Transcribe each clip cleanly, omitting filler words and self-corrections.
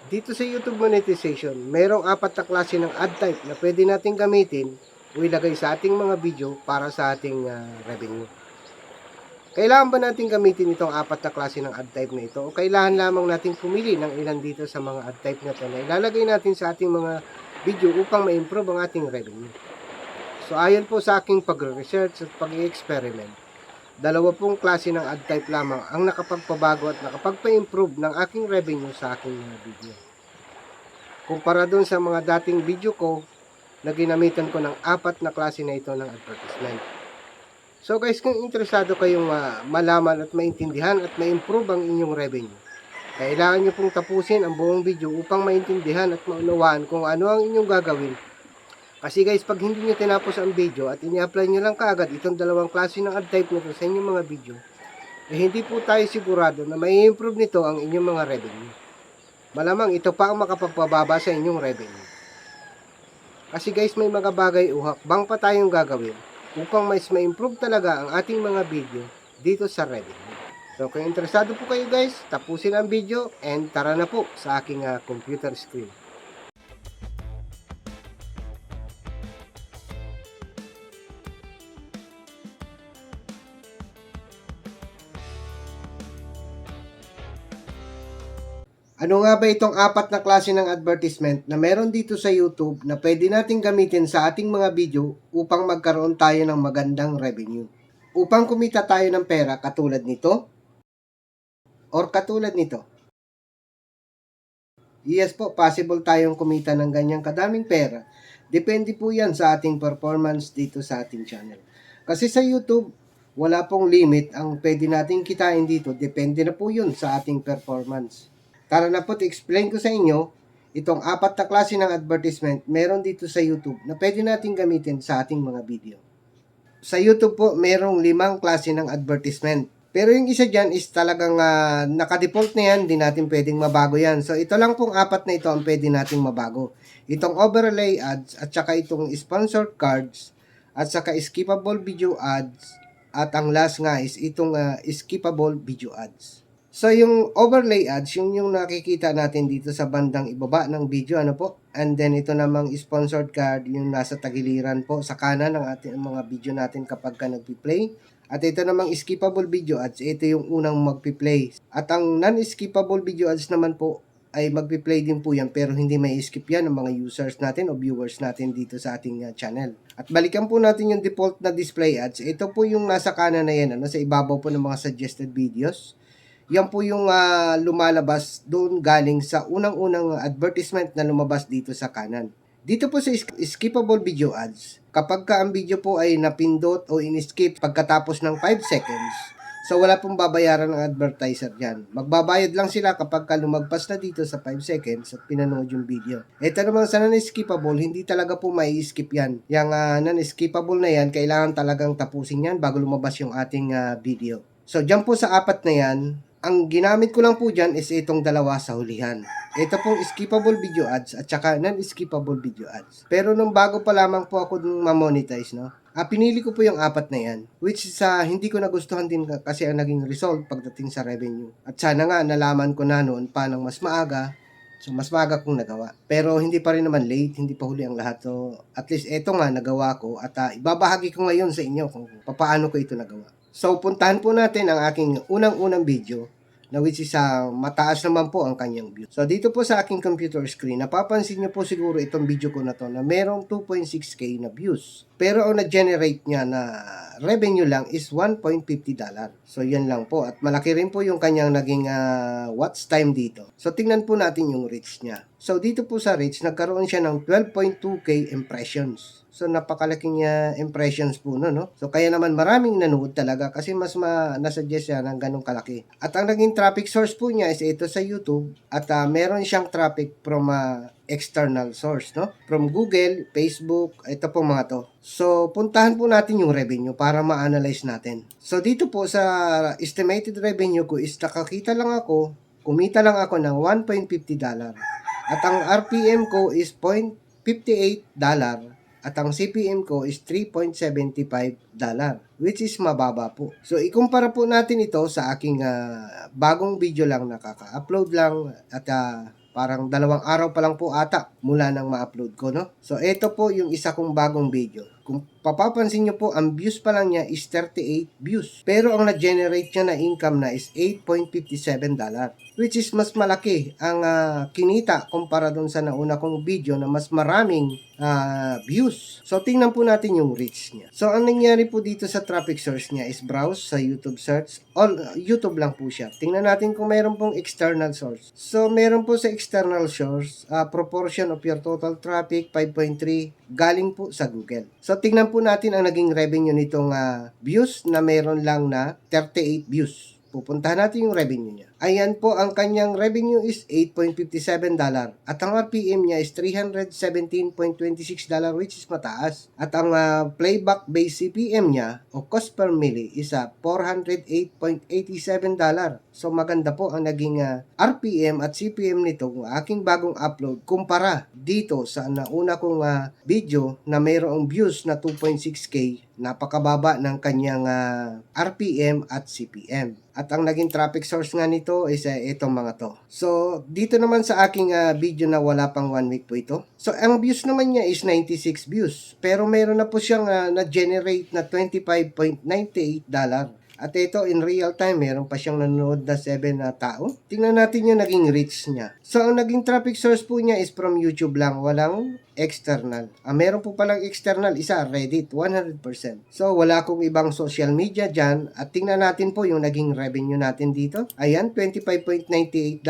Dito sa YouTube monetization, mayroong apat na klase ng ad type na pwede natin gamitin o ilagay sa ating mga video para sa ating revenue. Kailangan ba natin gamitin itong apat na klase ng ad type na ito o kailangan lamang natin pumili ng ilan dito sa mga ad type na ito na ilalagay natin sa ating mga video upang ma-improve ang ating revenue? So ayon po sa aking pagre-research at pag-i-experiment, dalawa pong klase ng ad type lamang ang nakapagpabago at nakapagpa-improve ng aking revenue sa aking mga video. Kumpara dun sa mga dating video ko na ginamitan ko ng apat na klase na ito ng advertisement. So guys, kung interesado kayong malaman at maintindihan at ma-improve ang inyong revenue, kailangan nyo pong tapusin ang buong video upang maintindihan at maunawaan kung ano ang inyong gagawin. Kasi guys, pag hindi nyo tinapos ang video at ini-apply nyo lang kaagad itong dalawang klase ng ad type nito sa inyong mga video, hindi po tayo sigurado na may improve nito ang inyong mga revenue. Malamang ito pa ang makapagpababa sa inyong revenue. Kasi guys, may mga bagay o hakbang pa tayong gagawin upang mas ma-improve talaga ang ating mga video dito sa revenue. So kung interesado po kayo guys, tapusin ang video and tara na po sa aking computer screen. Ano nga ba itong apat na klase ng advertisement na meron dito sa YouTube na pwede nating gamitin sa ating mga video upang magkaroon tayo ng magandang revenue? Upang kumita tayo ng pera katulad nito or katulad nito. Yes po, possible tayong kumita ng ganyang kadaming pera. Depende po yan sa ating performance dito sa ating channel. Kasi sa YouTube, wala pong limit ang pwede nating kitain dito. Depende na po yun sa ating performance. Tara na po, explain ko sa inyo itong apat na klase ng advertisement meron dito sa YouTube na pwede nating gamitin sa ating mga video. Sa YouTube po, merong 5 klase ng advertisement. Pero yung isa dyan is talagang naka-default na yan, hindi natin pwedeng mabago yan. So ito lang pong apat na ito ang pwede nating mabago. Itong overlay ads at saka itong sponsored cards at saka skippable video ads at ang last nga is itong skippable video ads. So, yung overlay ads, yung nakikita natin dito sa bandang ibaba ng video, ano po? And then, ito namang sponsored card, yung nasa tagiliran po sa kanan ng ating mga video natin kapag ka nagpi-play. At ito namang skippable video ads, ito yung unang magpi-play. At ang non-skippable video ads naman po, ay magpi-play din po yan, pero hindi may skip yan ng mga users natin o viewers natin dito sa ating channel. At balikan po natin yung default na display ads. Ito po yung nasa kanan na yan, sa ibabaw po ng mga suggested videos. Yan po yung lumalabas doon galing sa unang-unang advertisement na lumabas dito sa kanan. Dito po sa skippable video ads, kapag ka ang video po ay napindot o in-skip pagkatapos ng 5 seconds, so wala pong babayaran ng advertiser dyan. Magbabayad lang sila kapag ka lumagpas na dito sa 5 seconds at pinanood yung video. Ito naman sa non-skippable, hindi talaga po may skip yan. Yung non-skippable na yan, kailangan talagang tapusin yan bago lumabas yung ating video. So, dyan po sa apat na yan, ang ginamit ko lang po dyan is itong dalawa sa hulihan. Ito pong skippable video ads at saka non-skippable video ads. Pero nung bago pa lamang po ako ma-monetize, no? Pinili ko po yung apat na yan, which is hindi ko nagustuhan din kasi ang naging result pagdating sa revenue. At sana nga nalaman ko na noon pa ng mas maaga, so mas maaga kong nagawa. Pero hindi pa rin naman late, hindi pa huli ang lahat. So at least eto nga nagawa ko at ibabahagi ko ngayon sa inyo kung paano ko ito nagawa. So puntahan po natin ang aking unang-unang video na which is mataas naman po ang kanyang view. So dito po sa aking computer screen, napapansin nyo po siguro itong video ko na to na merong 2.6k na views. Pero ang na-generate niya na revenue lang is $1.50. So yan lang po. At malaki rin po yung kanyang naging watch time dito. So tingnan po natin yung reach niya. So dito po sa reach, nagkaroon siya ng 12.2k impressions. So, napakalaking impressions po no? So, kaya naman maraming nanood talaga kasi mas nasuggest siya ng ganong kalaki. At ang naging traffic source po niya is ito sa YouTube at meron siyang traffic from external source, no? From Google, Facebook, ito po mga to. So, puntahan po natin yung revenue para ma-analyze natin. So, dito po sa estimated revenue ko is kumita lang ako ng $1.50. At ang RPM ko is $0.58. At ang CPM ko is $3.75, which is mababa po. So, ikumpara po natin ito sa aking bagong video lang na kaka-upload lang at Parang 2 araw pa lang po ata mula nang ma-upload ko, no? So, ito po yung isa kong bagong video. Kung papapansin nyo po, ang views pa lang niya is 38 views. Pero ang na-generate niya na income na is $8.57. Which is mas malaki ang kinita kumpara dun sa nauna kong video na mas maraming views. So, tingnan po natin yung reach niya. So, ang nangyari po dito sa traffic source niya is browse sa YouTube search. All YouTube lang po siya. Tingnan natin kung mayroon pong external source. So, meron po sa external source, proportion of your total traffic, 5.3, galing po sa Google. So, tingnan po natin ang naging revenue nitong views na meron lang na 38 views. Pupuntahan natin yung revenue niya. Ayan po, ang kanyang revenue is $8.57 at ang RPM niya is $317.26 which is mataas. At ang playback base CPM niya o cost per milli is $408.87. So maganda po ang naging RPM at CPM nito kung aking bagong upload kumpara dito sa nauna kong video na mayroong views na 2.6K. Napakababa ng kanyang RPM at CPM. At ang naging traffic source nga nito is itong mga to. So, dito naman sa aking video na wala pang 1 week po ito. So, ang views naman niya is 96 views. Pero meron na po siyang na-generate na $25.98. At ito, in real time, meron pa siyang nanonood na 7 na tao. Tingnan natin yung naging reach niya. So, ang naging traffic source po niya is from YouTube lang. Walang external. Meron po palang external, isa, Reddit, 100%. So, wala akong ibang social media dyan. At tingnan natin po yung naging revenue natin dito. Ayan, $25.98.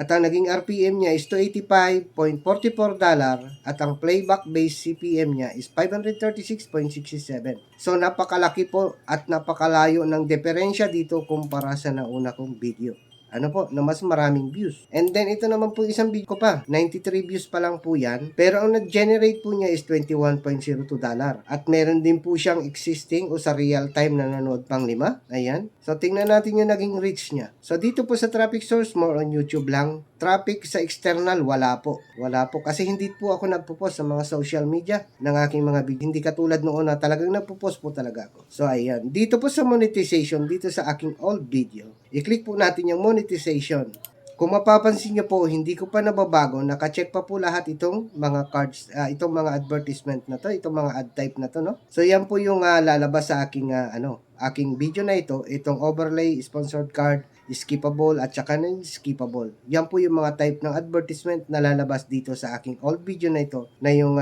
At ang naging RPM niya is $285.44 at ang playback base CPM niya is 536.67. So napakalaki po at napakalayo ng diferensya dito kumpara sa nauna kong video. Ano po, na mas maraming views. And then, ito naman po isang video ko pa. 93 views pa lang po yan. Pero ang nag-generate po niya is $21.02. At meron din po siyang existing o sa real time na nanood pang 5. Ayan. So, tingnan natin yung naging reach niya. So, dito po sa traffic source, more on YouTube lang. Traffic sa external, wala po. Wala po. Kasi hindi po ako nagpo-post sa mga social media ng aking mga video. Hindi katulad noon na talagang nagpo-post po talaga ako. So, ayan. Dito po sa monetization, dito sa aking old video, i-click po natin yung monetization. Kung mapapansin nyo po, hindi ko pa nababago. Naka-check pa po lahat itong mga cards, itong mga advertisement na to, itong mga ad type na to, no? So, yan po yung lalabas sa aking, aking video na ito. Itong overlay, sponsored card, skippable, at saka non-skippable. Yan po yung mga type ng advertisement na lalabas dito sa aking old video na ito, na yung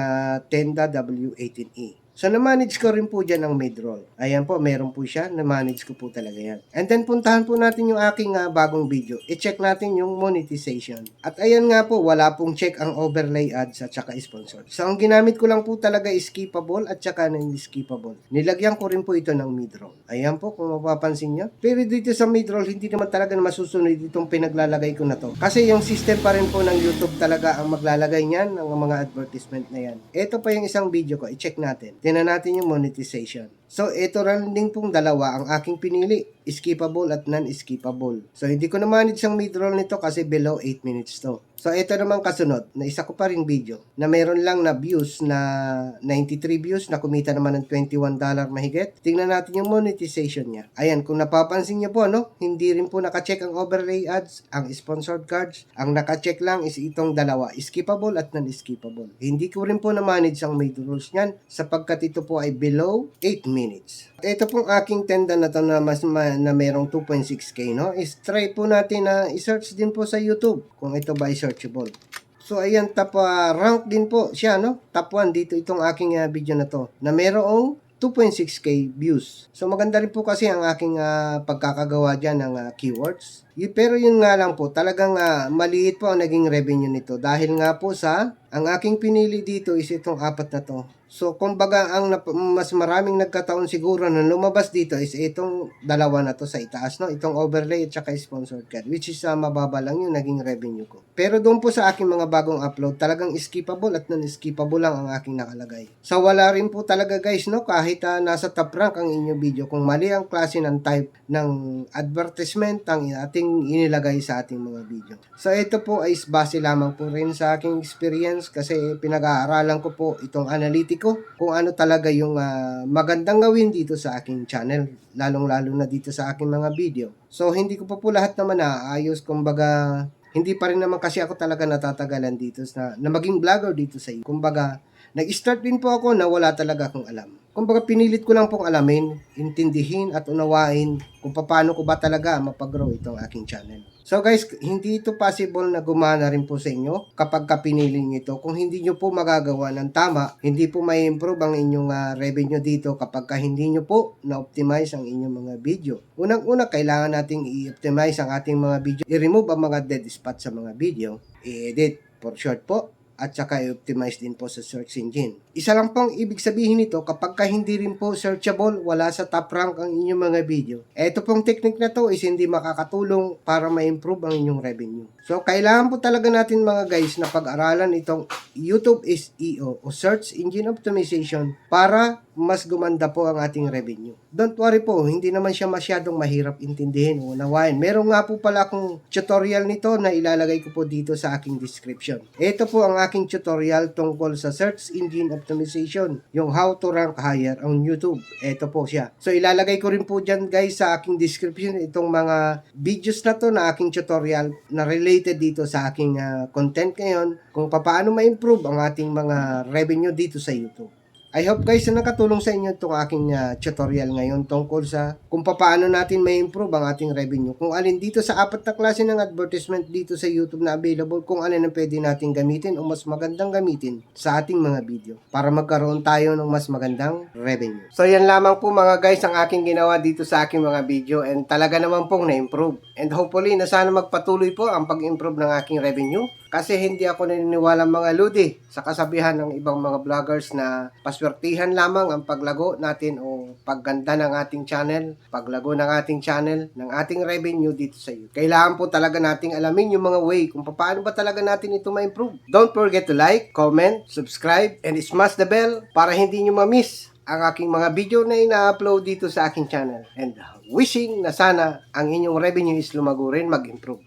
Tenda W18E. So, na-manage ko rin po dyan ang mid-roll. Ayan po, meron po siya. Na-manage ko po talaga yan. And then, puntahan po natin yung aking bagong video. I-check natin yung monetization. At ayan nga po, wala pong check ang overlay ads at saka sponsor. So, ang ginamit ko lang po talaga is skippable at saka non-skippable. Nilagyan ko rin po ito ng mid-roll. Ayan po, kung mapapansin nyo. Pero dito sa mid-roll, hindi naman talaga masusunod itong pinaglalagay ko na to. Kasi yung system pa rin po ng YouTube talaga ang maglalagay niyan, ng mga advertisement na yan. Ito pa yung isang video ko. I-check natin. Tingnan natin yung monetization. So, ito rin din pong dalawa ang aking pinili. Skippable at non-skippable. So, hindi ko na-manage ang mid-roll nito kasi below 8 minutes to. So, ito naman kasunod, na isa ko pa rin video, na meron lang na views na 93 views, na kumita naman ng $21 mahigit. Tingnan natin yung monetization niya. Ayan, kung napapansin niyo po, no, hindi rin po naka-check ang overlay ads, ang sponsored cards. Ang naka-check lang is itong dalawa, skippable at non-skippable. Hindi ko rin po na-manage ang mid-rolls niyan sapagkat ito po ay below 8 minutes. Ito pong aking tenda na to na na merong 2.6K, no? Is-try po natin na i-search din po sa YouTube kung ito ba searchable. So, ayan, top rank din po siya, no? Top 1 dito itong aking video na to na merong 2.6K views. So, maganda rin po kasi ang aking pagkakagawa dyan ng keywords. Pero yun nga lang po, talagang maliit po ang naging revenue nito dahil nga po sa ang aking pinili dito is itong 4 na to. So, kumbaga, ang mas maraming nagkataon siguro na lumabas dito is itong dalawa na to sa itaas, no? Itong overlay at saka sponsored card, which is mababa lang yung naging revenue ko. Pero doon po sa aking mga bagong upload, talagang skippable at non-skippable lang ang aking nakalagay. So, wala rin po talaga guys, no? Kahit nasa top rank ang inyong video, kung mali ang klase ng type ng advertisement ang ating inilagay sa ating mga video. So, ito po ay base lamang po rin sa aking experience kasi pinag-aaralan ko po itong analytics ko kung ano talaga yung magandang gawin dito sa aking channel, lalong-lalo na dito sa aking mga video. So, hindi ko pa po lahat naman naayos, kumbaga, hindi pa rin naman kasi ako talaga natatagalan dito na maging vlogger dito sa iyo. Kumbaga, nag-start din po ako na wala talaga akong alam. Kumbaga, pinilit ko lang pong alamin, intindihin at unawain kung paano ko ba talaga mapag-grow itong aking channel. So guys, hindi ito possible na gumana rin po sa inyo kapag pinili nyo ito. Kung hindi nyo po magagawa ng tama, hindi po may improve ang inyong revenue dito kapag hindi nyo po na-optimize ang inyong mga video. Unang-una, kailangan nating i-optimize ang ating mga video. I-remove ang mga dead spot sa mga video. I-edit for short po. At saka i-optimize din po sa search engine. Isa lang pong ibig sabihin nito, kapag hindi rin po searchable, wala sa top rank ang inyong mga video. Ito pong technique na to is hindi makakatulong para ma-improve ang inyong revenue. So, kailangan po talaga natin mga guys na pag-aralan itong YouTube SEO o Search Engine Optimization para mas gumanda po ang ating revenue. Don't worry po, hindi naman siya masyadong mahirap intindihin o unawain. Meron nga po pala akong tutorial nito na ilalagay ko po dito sa aking description. Ito po ang aking tutorial tungkol sa Search Engine Optimization, yung how to rank higher on YouTube. Ito po siya. So ilalagay ko rin po dyan guys sa aking description itong mga videos na to na aking tutorial na related dito sa aking content ngayon kung paano ma-improve ang ating mga revenue dito sa YouTube. I hope guys na nakatulong sa inyo itong aking tutorial ngayon tungkol sa kung paano natin ma-improve ang ating revenue. Kung alin dito sa apat na klase ng advertisement dito sa YouTube na available, kung alin ang pwede natin gamitin o mas magandang gamitin sa ating mga video para magkaroon tayo ng mas magandang revenue. So yan lamang po mga guys ang aking ginawa dito sa aking mga video and talaga naman pong na-improve. And hopefully na sana magpatuloy po ang pag-improve ng aking revenue. Kasi hindi ako naniniwala mga ludi sa kasabihan ng ibang mga vloggers na paswertihan lamang ang paglago natin o pagganda ng ating channel, paglago ng ating channel, ng ating revenue dito sa YouTube. Kailangan po talaga nating alamin yung mga way kung paano ba talaga natin ito ma-improve. Don't forget to like, comment, subscribe, and smash the bell para hindi nyo ma-miss ang aking mga video na ina-upload dito sa aking channel. And wishing na sana ang inyong revenue is lumago rin, mag-improve.